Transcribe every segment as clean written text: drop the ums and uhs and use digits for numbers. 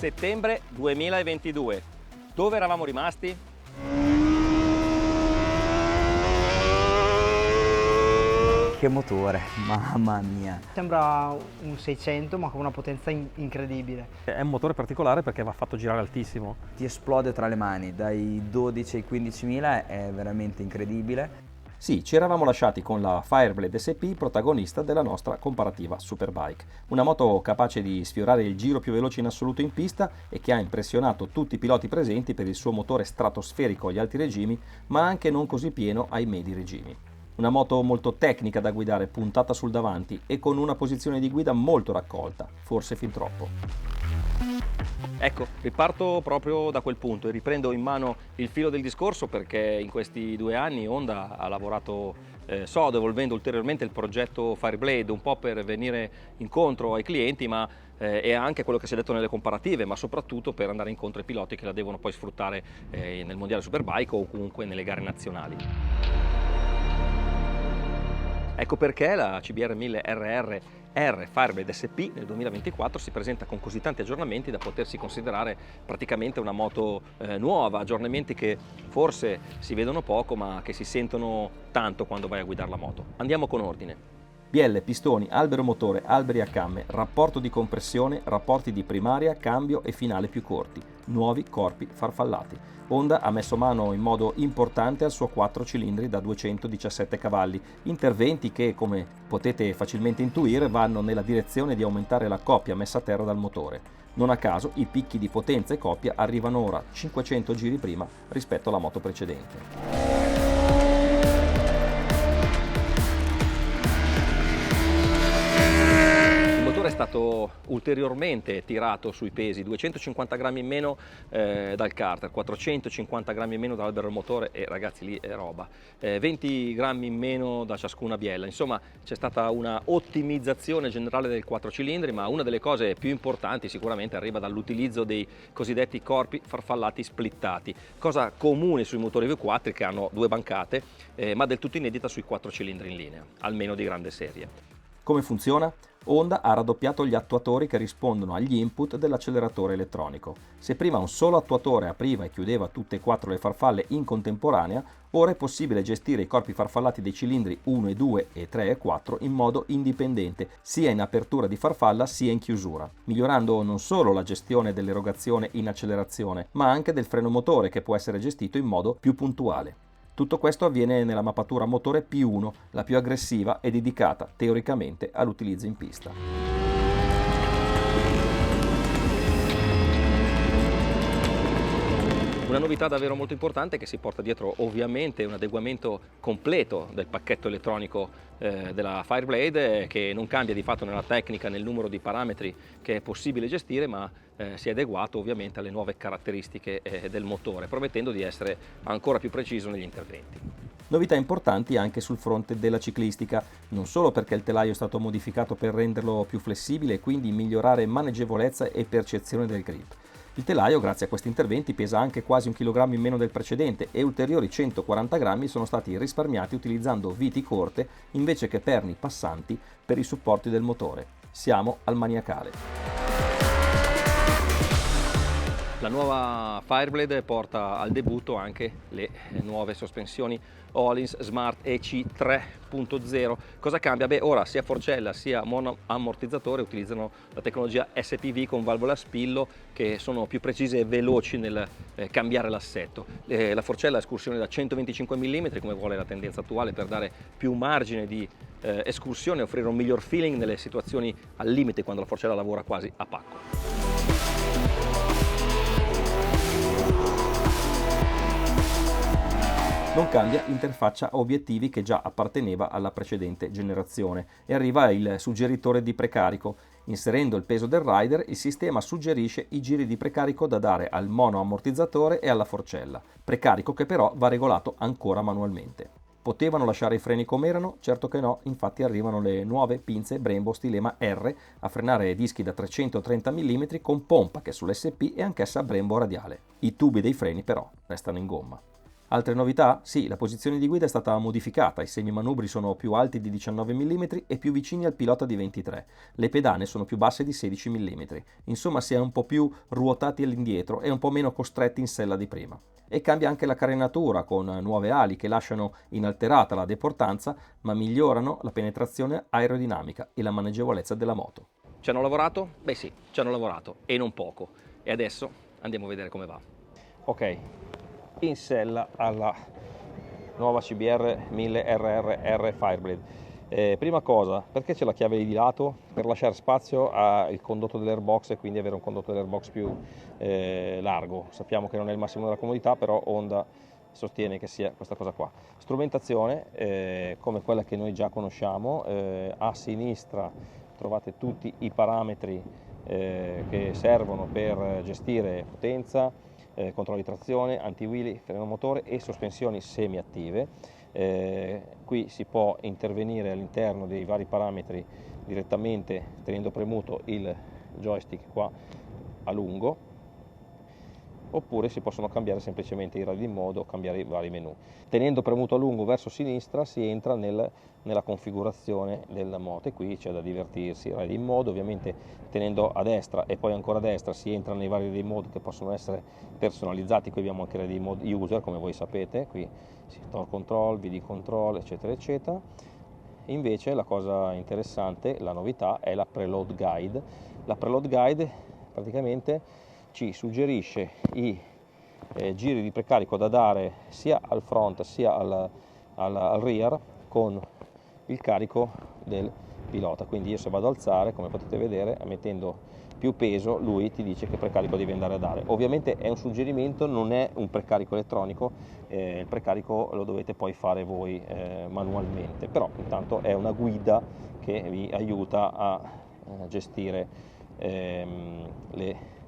Settembre 2022. Dove eravamo rimasti? Che motore, mamma mia. Sembra un 600 ma con una potenza incredibile. È un motore particolare perché va fatto girare altissimo. Ti esplode tra le mani, dai 12 ai 15.000 è veramente incredibile. Sì, ci eravamo lasciati con la Fireblade SP, protagonista della nostra comparativa Superbike. Una moto capace di sfiorare il giro più veloce in assoluto in pista e che ha impressionato tutti i piloti presenti per il suo motore stratosferico agli alti regimi, ma anche non così pieno ai medi regimi. Una moto molto tecnica da guidare, puntata sul davanti e con una posizione di guida molto raccolta, forse fin troppo. Ecco, riparto proprio da quel punto e riprendo in mano il filo del discorso, perché in questi 2 anni Honda ha lavorato sodo, evolvendo ulteriormente il progetto Fireblade, un po' per venire incontro ai clienti, ma e anche quello che si è detto nelle comparative, ma soprattutto per andare incontro ai piloti che la devono poi sfruttare nel mondiale Superbike o comunque nelle gare nazionali. Ecco perché la CBR 1000 RR Fireblade SP nel 2024 si presenta con così tanti aggiornamenti da potersi considerare praticamente una moto nuova, aggiornamenti che forse si vedono poco ma che si sentono tanto quando vai a guidare la moto. Andiamo con ordine. Bielle, pistoni, albero motore, alberi a camme, rapporto di compressione, rapporti di primaria, cambio e finale più corti, nuovi corpi farfallati. Honda ha messo mano in modo importante al suo 4 cilindri da 217 cavalli, interventi che, come potete facilmente intuire, vanno nella direzione di aumentare la coppia messa a terra dal motore. Non a caso i picchi di potenza e coppia arrivano ora 500 giri prima rispetto alla moto precedente. È stato ulteriormente tirato sui pesi, 250 grammi in meno dal carter, 450 grammi in meno dall'albero motore e ragazzi lì è roba, 20 grammi in meno da ciascuna biella, insomma c'è stata una ottimizzazione generale del 4 cilindri, ma una delle cose più importanti sicuramente arriva dall'utilizzo dei cosiddetti corpi farfallati splittati, cosa comune sui motori V4 che hanno 2 bancate, ma del tutto inedita sui 4 cilindri in linea, almeno di grande serie. Come funziona? Honda ha raddoppiato gli attuatori che rispondono agli input dell'acceleratore elettronico. Se prima un solo attuatore apriva e chiudeva tutte e 4 le farfalle in contemporanea, ora è possibile gestire i corpi farfallati dei cilindri 1 e 2 e 3 e 4 in modo indipendente, sia in apertura di farfalla sia in chiusura, migliorando non solo la gestione dell'erogazione in accelerazione, ma anche del freno motore che può essere gestito in modo più puntuale. Tutto questo avviene nella mappatura motore P1, la più aggressiva e dedicata teoricamente all'utilizzo in pista. Una novità davvero molto importante che si porta dietro ovviamente un adeguamento completo del pacchetto elettronico della Fireblade, che non cambia di fatto nella tecnica, nel numero di parametri che è possibile gestire, ma si è adeguato ovviamente alle nuove caratteristiche del motore, promettendo di essere ancora più preciso negli interventi. Novità importanti anche sul fronte della ciclistica, non solo perché il telaio è stato modificato per renderlo più flessibile e quindi migliorare maneggevolezza e percezione del grip. Il telaio, grazie a questi interventi, pesa anche quasi 1 kg in meno del precedente e ulteriori 140 grammi sono stati risparmiati utilizzando viti corte invece che perni passanti per i supporti del motore. Siamo al maniacale. La nuova Fireblade porta al debutto anche le nuove sospensioni Öhlins Smart EC 3.0. Cosa cambia? Beh, ora sia forcella sia monoammortizzatore utilizzano la tecnologia SPV con valvole a spillo che sono più precise e veloci nel cambiare l'assetto. La forcella ha escursione da 125 mm, come vuole la tendenza attuale, per dare più margine di escursione e offrire un miglior feeling nelle situazioni al limite, quando la forcella lavora quasi a pacco. Non cambia l'interfaccia a obiettivi che già apparteneva alla precedente generazione e arriva il suggeritore di precarico. Inserendo il peso del rider, il sistema suggerisce i giri di precarico da dare al monoammortizzatore e alla forcella, precarico che però va regolato ancora manualmente. Potevano lasciare i freni come erano? Certo che no, infatti arrivano le nuove pinze Brembo Stilema R a frenare dischi da 330 mm con pompa che sull'SP è anch'essa Brembo radiale. I tubi dei freni però restano in gomma. Altre novità? Sì, la posizione di guida è stata modificata, i semimanubri sono più alti di 19 mm e più vicini al pilota di 23, le pedane sono più basse di 16 mm, insomma si è un po' più ruotati all'indietro e un po' meno costretti in sella di prima. E cambia anche la carenatura con nuove ali che lasciano inalterata la deportanza ma migliorano la penetrazione aerodinamica e la maneggevolezza della moto. Ci hanno lavorato? Beh sì, ci hanno lavorato e non poco. E adesso andiamo a vedere come va. Ok, in sella alla nuova CBR 1000 RRR Fireblade. Prima cosa, perché c'è la chiave di lato? Per lasciare spazio al condotto dell'airbox e quindi avere un condotto dell'airbox più largo. Sappiamo che non è il massimo della comodità, però Honda sostiene che sia questa cosa qua. Strumentazione come quella che noi già conosciamo, a sinistra trovate tutti i parametri che servono per gestire potenza, controllo di trazione, anti-wheelie, freno motore e sospensioni semi-attive. Qui si può intervenire all'interno dei vari parametri direttamente tenendo premuto il joystick qua a lungo, oppure si possono cambiare semplicemente i ride mode o cambiare i vari menu. Tenendo premuto a lungo verso sinistra si entra nella configurazione della moto e qui c'è da divertirsi. Ride mode, ovviamente tenendo a destra e poi ancora a destra si entra nei vari ride mode che possono essere personalizzati. Qui abbiamo anche ride mode user, come voi sapete, qui torque control, VD control, eccetera eccetera. Invece la cosa interessante, la novità, è la preload guide. La preload guide praticamente ci suggerisce i giri di precarico da dare sia al front sia al rear con il carico del pilota. Quindi io se vado ad alzare, come potete vedere, mettendo più peso, lui ti dice che precarico devi andare a dare. Ovviamente è un suggerimento, non è un precarico elettronico, il precarico lo dovete poi fare voi manualmente, però intanto è una guida che vi aiuta a gestire le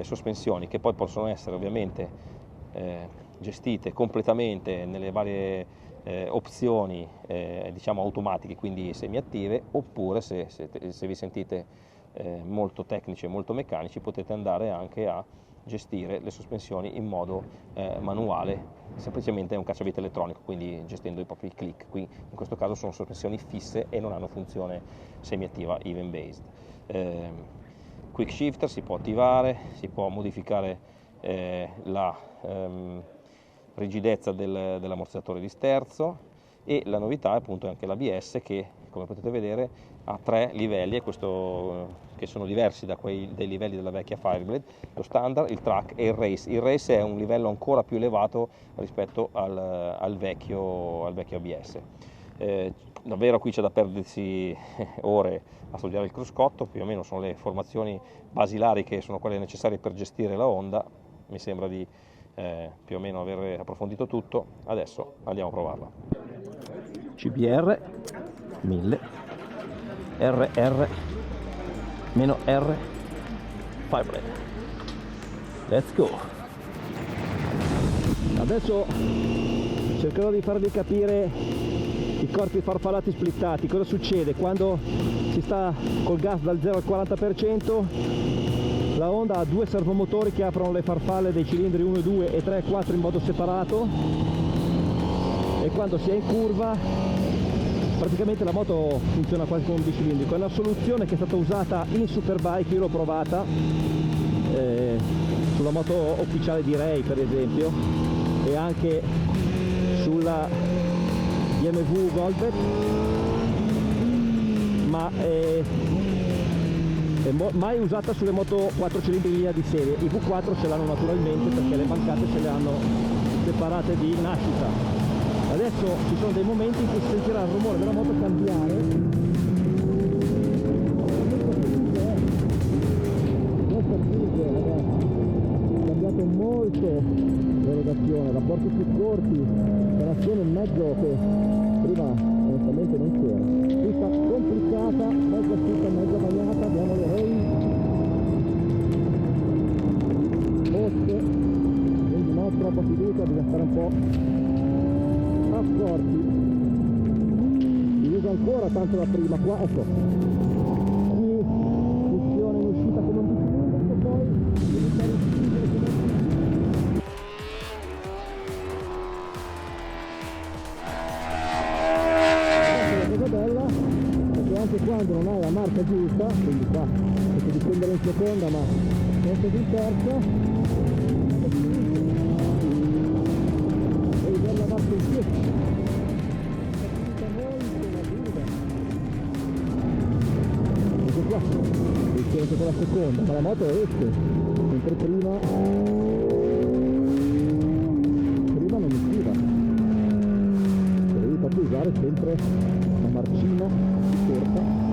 sospensioni, che poi possono essere ovviamente gestite completamente nelle varie opzioni diciamo automatiche, quindi semiattive, oppure se vi sentite molto tecnici e molto meccanici potete andare anche a gestire le sospensioni in modo manuale, semplicemente è un cacciavite elettronico, quindi gestendo i propri click. Qui in questo caso sono sospensioni fisse e non hanno funzione semiattiva even based. Quick shifter si può attivare, si può modificare la rigidezza dell'ammortizzatore di sterzo, e la novità è appunto anche l'ABS che, come potete vedere, ha 3 livelli e che sono diversi dai livelli della vecchia Fireblade: lo standard, il track e il race. Il race è un livello ancora più elevato rispetto al vecchio ABS. Davvero qui c'è da perdersi ore a studiare il cruscotto, più o meno sono le formazioni basilari che sono quelle necessarie per gestire la Honda. Mi sembra di più o meno aver approfondito tutto, adesso andiamo a provarla. CBR 1000 RR -R Fireblade. Let's go! Adesso cercherò di farvi capire i corpi farfallati splittati. Cosa succede quando si sta col gas dal 0 al 40%? La Honda ha 2 servomotori che aprono le farfalle dei cilindri 1 e 2 e 3 e 4 in modo separato, e quando si è in curva praticamente la moto funziona quasi come un bicilindrico. È una soluzione che è stata usata in Superbike, io l'ho provata sulla moto ufficiale di Ray per esempio, e anche sulla BMW Goldback, ma è mai usata sulle moto 4 cilindri in linea di serie. I V4 ce l'hanno naturalmente perché le bancate se le hanno separate di nascita. Adesso ci sono dei momenti in cui si sentirà il rumore della moto cambiare. È cambiato molto l'erogazione, rapporti più corti, trazione in mezzo che prima onestamente non c'era. Pista complicata, mezza asciutta, mezza bagnata, abbiamo le rail, poste, quindi non troppa fiducia, bisogna stare un po' accorti. Si usa ancora tanto da prima, qua ecco, qui funziona in uscita come un bicicletta, poi quando non hai la marcia giusta, quindi qua cerco di scendere in seconda ma non così in terza, e vedere la marcia in più. Ecco qua, rischiamo con la seconda, ma la moto esce, mentre prima non usciva. Devi proprio usare sempre la marcina corta.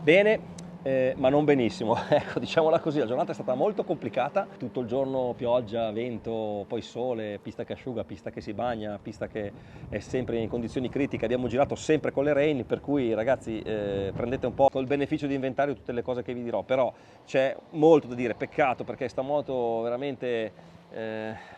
Bene, ma non benissimo, ecco, diciamola così, la giornata è stata molto complicata, tutto il giorno pioggia, vento, poi sole, pista che asciuga, pista che si bagna, pista che è sempre in condizioni critiche, abbiamo girato sempre con le rain, per cui ragazzi prendete un po' col beneficio di inventario tutte le cose che vi dirò, però c'è molto da dire, peccato perché sta moto veramente...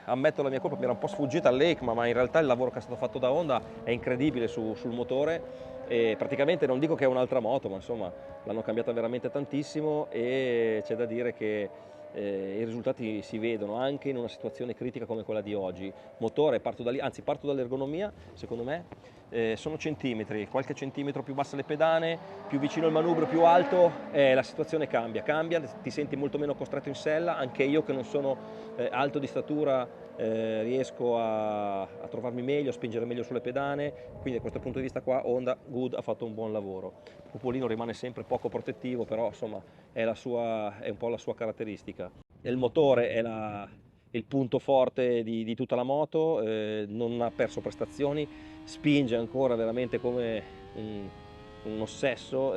ammetto la mia colpa, mi era un po' sfuggita all'ECMA, ma in realtà il lavoro che è stato fatto da Honda è incredibile sul motore e praticamente non dico che è un'altra moto, ma insomma l'hanno cambiata veramente tantissimo e c'è da dire che i risultati si vedono anche in una situazione critica come quella di oggi. Motore, parto da lì, anzi parto dall'ergonomia, secondo me sono centimetri, qualche centimetro più bassa le pedane, più vicino al manubrio, più alto, la situazione cambia, ti senti molto meno costretto in sella, anche io che non sono alto di statura riesco a trovarmi meglio, a spingere meglio sulle pedane, quindi da questo punto di vista qua Honda Good ha fatto un buon lavoro. Il cupolino rimane sempre poco protettivo, però insomma è un po' la sua caratteristica. Il motore è il punto forte di tutta la moto, non ha perso prestazioni, spinge ancora veramente come un ossesso,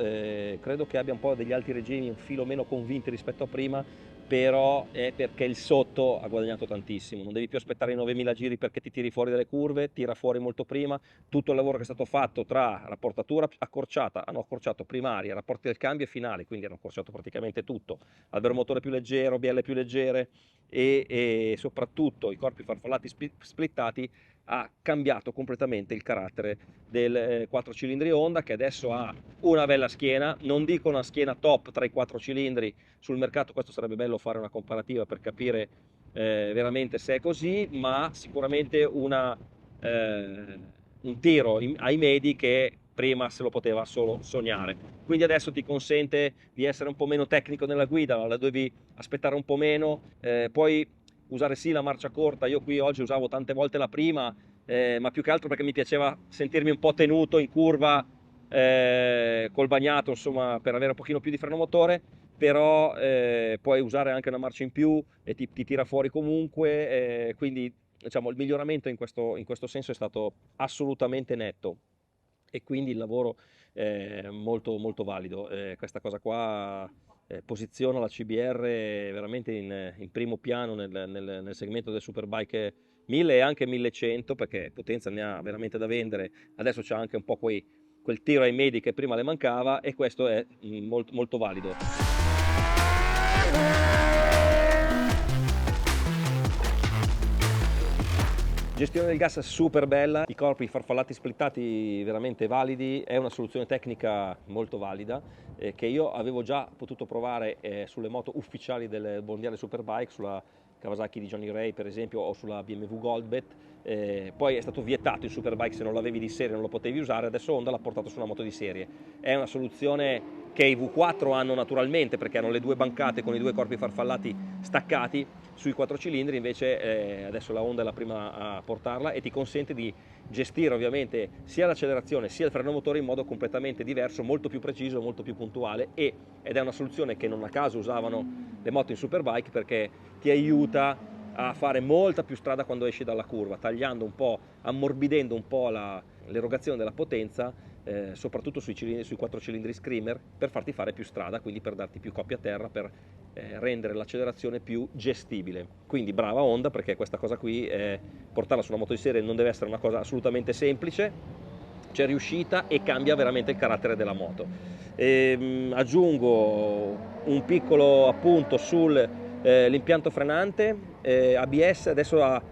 credo che abbia un po' degli alti regimi, un filo meno convinti rispetto a prima, però è perché il sotto ha guadagnato tantissimo, non devi più aspettare i 9000 giri perché ti tiri fuori dalle curve, tira fuori molto prima, tutto il lavoro che è stato fatto tra rapportatura accorciata, hanno accorciato primaria, rapporti del cambio e finali, quindi hanno accorciato praticamente tutto, albero motore più leggero, bielle più leggere e soprattutto i corpi farfallati splittati ha cambiato completamente il carattere del 4 cilindri Honda, che adesso ha una bella schiena, non dico una schiena top tra i 4 cilindri sul mercato, questo sarebbe bello fare una comparativa per capire veramente se è così, ma sicuramente un tiro ai medi che prima se lo poteva solo sognare. Quindi adesso ti consente di essere un po' meno tecnico nella guida, la devi aspettare un po' meno, puoi usare sì la marcia corta, io qui oggi usavo tante volte la prima, ma più che altro perché mi piaceva sentirmi un po' tenuto in curva col bagnato, insomma, per avere un pochino più di freno motore, però puoi usare anche una marcia in più e ti tira fuori comunque, quindi diciamo il miglioramento in questo senso è stato assolutamente netto e quindi il lavoro è molto molto valido. Questa cosa qua posiziona la CBR veramente in primo piano nel segmento del Superbike 1000 e anche 1100, perché potenza ne ha veramente da vendere, adesso c'è anche un po' quel tiro ai medi che prima le mancava e questo è molto, molto valido. Gestione del gas super bella, i corpi farfallati splittati veramente validi, è una soluzione tecnica molto valida che io avevo già potuto provare sulle moto ufficiali del mondiale Superbike, sulla Kawasaki di Johnny Ray per esempio o sulla BMW Goldbet, poi è stato vietato il Superbike, se non l'avevi di serie non lo potevi usare, adesso Honda l'ha portato su una moto di serie. È una soluzione che i V4 hanno naturalmente perché hanno le due bancate con i due corpi farfallati staccati, sui 4 cilindri invece adesso la Honda è la prima a portarla e ti consente di gestire ovviamente sia l'accelerazione sia il freno motore in modo completamente diverso, molto più preciso, molto più puntuale ed è una soluzione che non a caso usavano le moto in Superbike perché ti aiuta a fare molta più strada quando esci dalla curva, tagliando un po', ammorbidendo un po' l'erogazione della potenza, soprattutto sui 4 cilindri Screamer, per farti fare più strada, quindi per darti più coppia a terra, per rendere l'accelerazione più gestibile. Quindi brava Honda, perché questa cosa qui, portarla su una moto di serie non deve essere una cosa assolutamente semplice, c'è riuscita e cambia veramente il carattere della moto. Aggiungo un piccolo appunto sull'impianto frenante, ABS adesso ha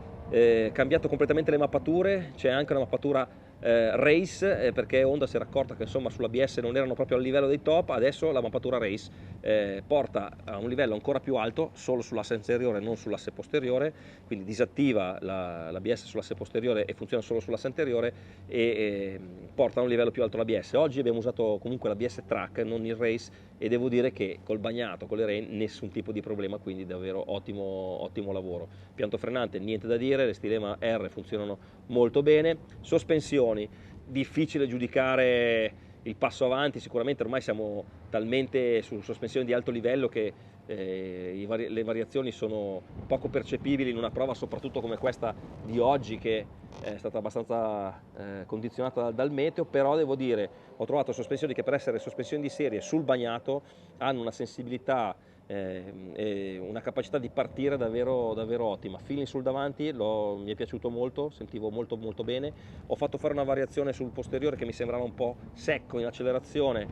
cambiato completamente le mappature, c'è anche una mappatura race, perché Honda si era accorta che insomma sull'ABS non erano proprio al livello dei top. Adesso la mappatura race porta a un livello ancora più alto solo sull'asse anteriore, non sull'asse posteriore, quindi disattiva l'ABS sull'asse posteriore e funziona solo sull'asse anteriore, e porta a un livello più alto l'ABS. Oggi abbiamo usato comunque l'ABS track, non il race, e devo dire che col bagnato, con le rain, nessun tipo di problema, quindi davvero ottimo lavoro. Pianto frenante niente da dire, le Stilema R funzionano molto bene. Sospensioni, difficile giudicare il passo avanti, sicuramente ormai siamo talmente su sospensioni di alto livello che le variazioni sono poco percepibili in una prova soprattutto come questa di oggi, che è stata abbastanza condizionata dal meteo. Però devo dire, ho trovato sospensioni che per essere sospensioni di serie sul bagnato hanno una sensibilità e una capacità di partire davvero ottima. Feeling sul davanti mi è piaciuto molto, sentivo molto bene. Ho fatto fare una variazione sul posteriore che mi sembrava un po' secco in accelerazione,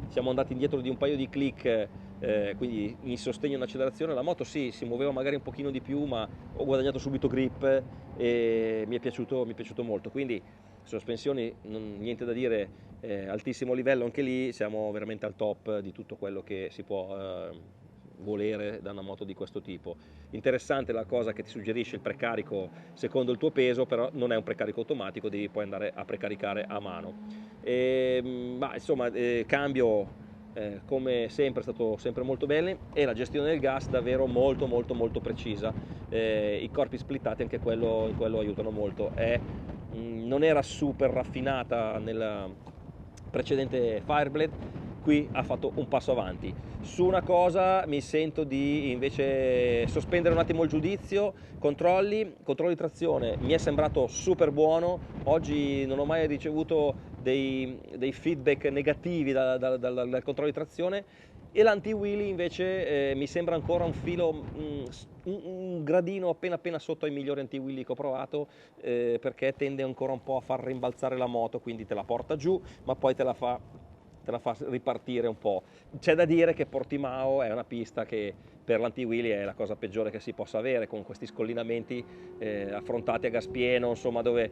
siamo andati indietro di un paio di click, quindi in sostegno in accelerazione la moto sì, si muoveva magari un pochino di più, ma ho guadagnato subito grip e mi è piaciuto molto. Quindi sospensioni niente da dire, altissimo livello anche lì, siamo veramente al top di tutto quello che si può volere da una moto di questo tipo. Interessante la cosa che ti suggerisce il precarico secondo il tuo peso, però non è un precarico automatico, devi poi andare a precaricare a mano. Ma insomma, cambio come sempre è stato sempre molto bene, e la gestione del gas davvero molto precisa. I corpi splittati anche in quello aiutano molto. Non era super raffinata nella precedente Fireblade, qui ha fatto un passo avanti. Su una cosa mi sento di invece sospendere un attimo il giudizio. Controlli di trazione mi è sembrato super buono. Oggi non ho mai ricevuto dei feedback negativi dal controllo di trazione, e l'anti-wheelie invece mi sembra ancora un filo, un gradino appena sotto ai migliori anti-wheelie che ho provato, perché tende ancora un po' a far rimbalzare la moto, quindi te la porta giù ma poi te la fa ripartire un po'. C'è da dire che Portimao è una pista che per l'anti-wheelie è la cosa peggiore che si possa avere, con questi scollinamenti affrontati a gas pieno, insomma, dove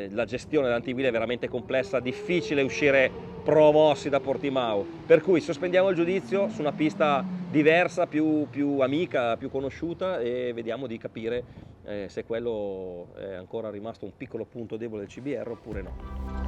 la gestione dell'anti-wheelie è veramente complessa, difficile uscire promossi da Portimao, per cui sospendiamo il giudizio su una pista diversa, più amica, più conosciuta, e vediamo di capire se quello è ancora rimasto un piccolo punto debole del CBR oppure no.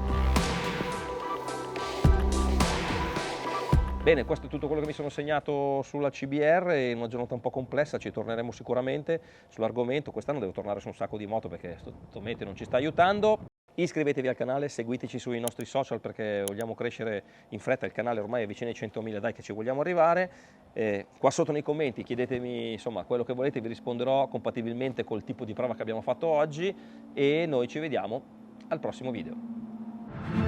Bene, questo è tutto quello che mi sono segnato sulla CBR, in una giornata un po' complessa, ci torneremo sicuramente sull'argomento. Quest'anno devo tornare su un sacco di moto perché sto meteo non ci sta aiutando. Iscrivetevi al canale, seguiteci sui nostri social perché vogliamo crescere in fretta, il canale ormai è vicino ai 100.000, dai che ci vogliamo arrivare. Qua sotto nei commenti chiedetemi insomma quello che volete, vi risponderò compatibilmente col tipo di prova che abbiamo fatto oggi, e noi ci vediamo al prossimo video.